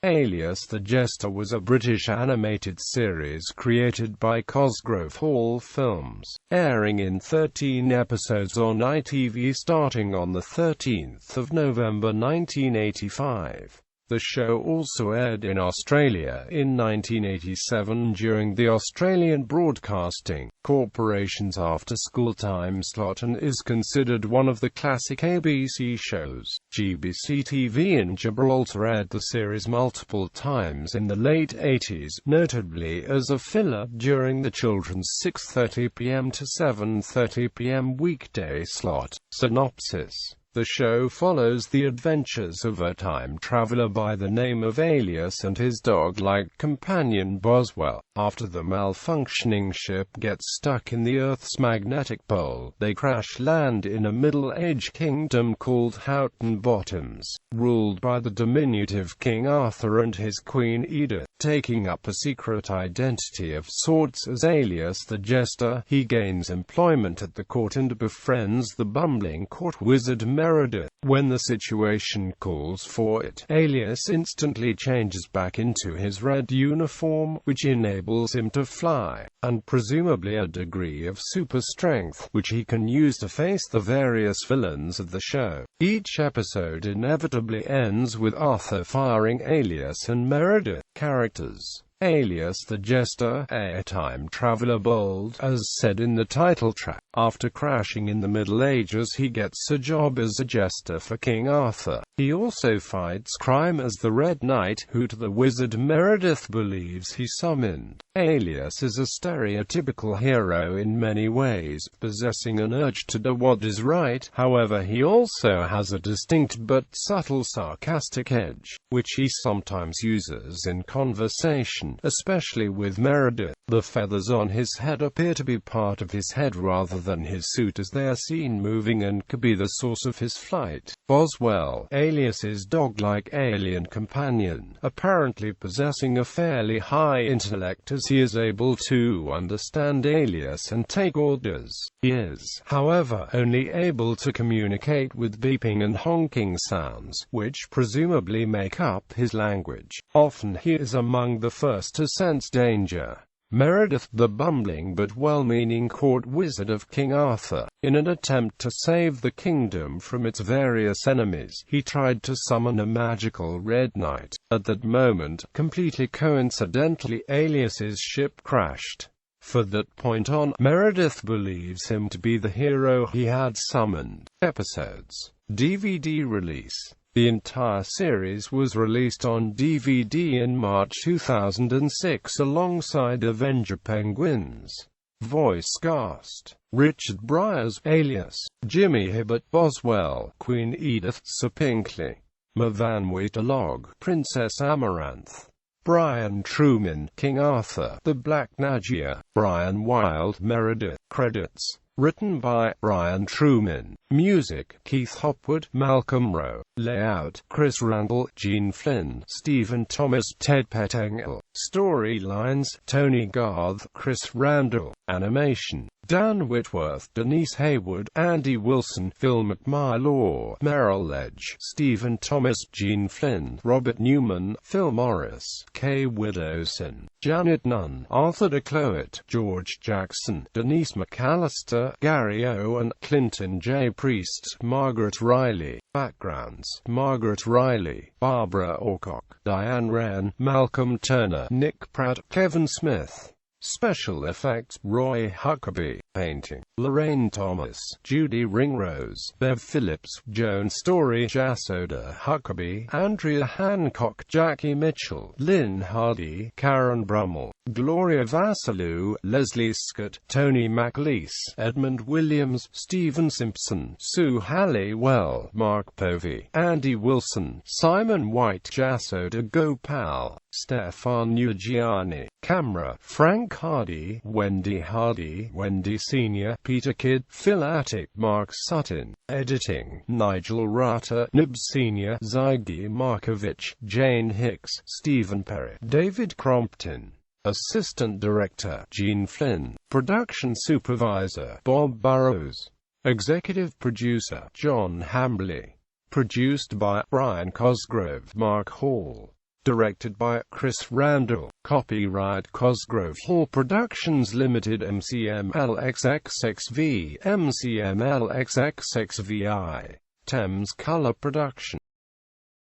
Alias the Jester was a British animated series created by Cosgrove Hall Films, airing in 13 episodes on ITV starting on 13 November 1985. The show also aired in Australia in 1987 during the Australian Broadcasting Corporation's after-school time slot and is considered one of the classic ABC shows. GBC TV in Gibraltar aired the series multiple times in the late 80s, notably as a filler during the children's 6:30 p.m. to 7:30 p.m. weekday slot. Synopsis: the show follows the adventures of a time traveler by the name of Alias and his dog-like companion Boswell. After the malfunctioning ship gets stuck in the Earth's magnetic pole, they crash-land in a Middle-Age kingdom called Houghton Bottoms, ruled by the diminutive King Arthur and his Queen Edith. Taking up a secret identity of sorts as Alias the Jester, he gains employment at the court and befriends the bumbling court wizard Meredith. When the situation calls for it, Alias instantly changes back into his red uniform, which enables him to fly, and presumably a degree of super strength, which he can use to face the various villains of the show. Each episode inevitably ends with Arthur firing Alias and Meredith. Characters: Alias the Jester, a time traveler bold, as said in the title track. After crashing in the Middle Ages, he gets a job as a jester for King Arthur. He also fights crime as the Red Knight, who the wizard Meredith believes he summoned. Alias is a stereotypical hero in many ways, possessing an urge to do what is right. However, he also has a distinct but subtle sarcastic edge, which he sometimes uses in conversation, especially with Meredith. The feathers on his head appear to be part of his head rather than his suit, as they are seen moving and could be the source of his flight. Boswell, Alias's dog-like alien companion, apparently possessing a fairly high intellect as he is able to understand Alias and take orders. He is, however, only able to communicate with beeping and honking sounds, which presumably make up his language. Often he is among the first to sense danger. Meredith, the bumbling but well-meaning court wizard of King Arthur, in an attempt to save the kingdom from its various enemies, he tried to summon a magical Red Knight. At that moment, completely coincidentally, Alias's ship crashed. From that point on, Meredith believes him to be the hero he had summoned. Episodes. DVD release. The entire series was released on DVD in March 2006 alongside Avenger Penguins. Voice cast: Richard Briers, Alias; Jimmy Hibbert, Boswell; Queen Edith, Sir Pinkley; Mervan Waitalog, Princess Amaranth; Brian Truman, King Arthur, the Black Nagia; Brian Wilde, Meredith. Credits: written by Brian Truman. Music: Keith Hopwood, Malcolm Rowe. Layout: Chris Randall, Gene Flynn, Stephen Thomas, Ted Pettengill. Storylines: Tony Garth, Chris Randall. Animation: Dan Whitworth, Denise Haywood, Andy Wilson, Phil McMillan, Merrill Ledge, Stephen Thomas, Gene Flynn, Robert Newman, Phil Morris, Kay Widowson, Janet Nunn, Arthur DeCloet, George Jackson, Denise McAllister, Gary Owen, Clinton J. Priest, Margaret Riley. Backgrounds: Margaret Riley, Barbara Orcock, Diane Wren, Malcolm Turner, Nick Pratt, Kevin Smith. Special effects: Roy Huckabee. Painting: Lorraine Thomas, Judy Ringrose, Bev Phillips, Joan Story, Jasoda Huckabee, Andrea Hancock, Jackie Mitchell, Lynn Hardy, Karen Brummel, Gloria Vassalou, Leslie Scott, Tony McLeese, Edmund Williams, Stephen Simpson, Sue Halliwell, Mark Povey, Andy Wilson, Simon White, Jasoda Gopal, Stefan Nugiani. Camera: Frank Hardy, Wendy Senior, Peter Kidd, Phil Attic, Mark Sutton. Editing: Nigel Rata, Nib Senior, Zygi Markovich, Jane Hicks, Stephen Perry, David Crompton. Assistant Director: Gene Flynn. Production Supervisor: Bob Burrows. Executive Producer: John Hambley. Produced by Brian Cosgrove, Mark Hall. Directed by Chris Randall. Copyright Cosgrove Hall Productions Limited, MCMLXXXV, MCMLXXXVI. Thames Colour Production.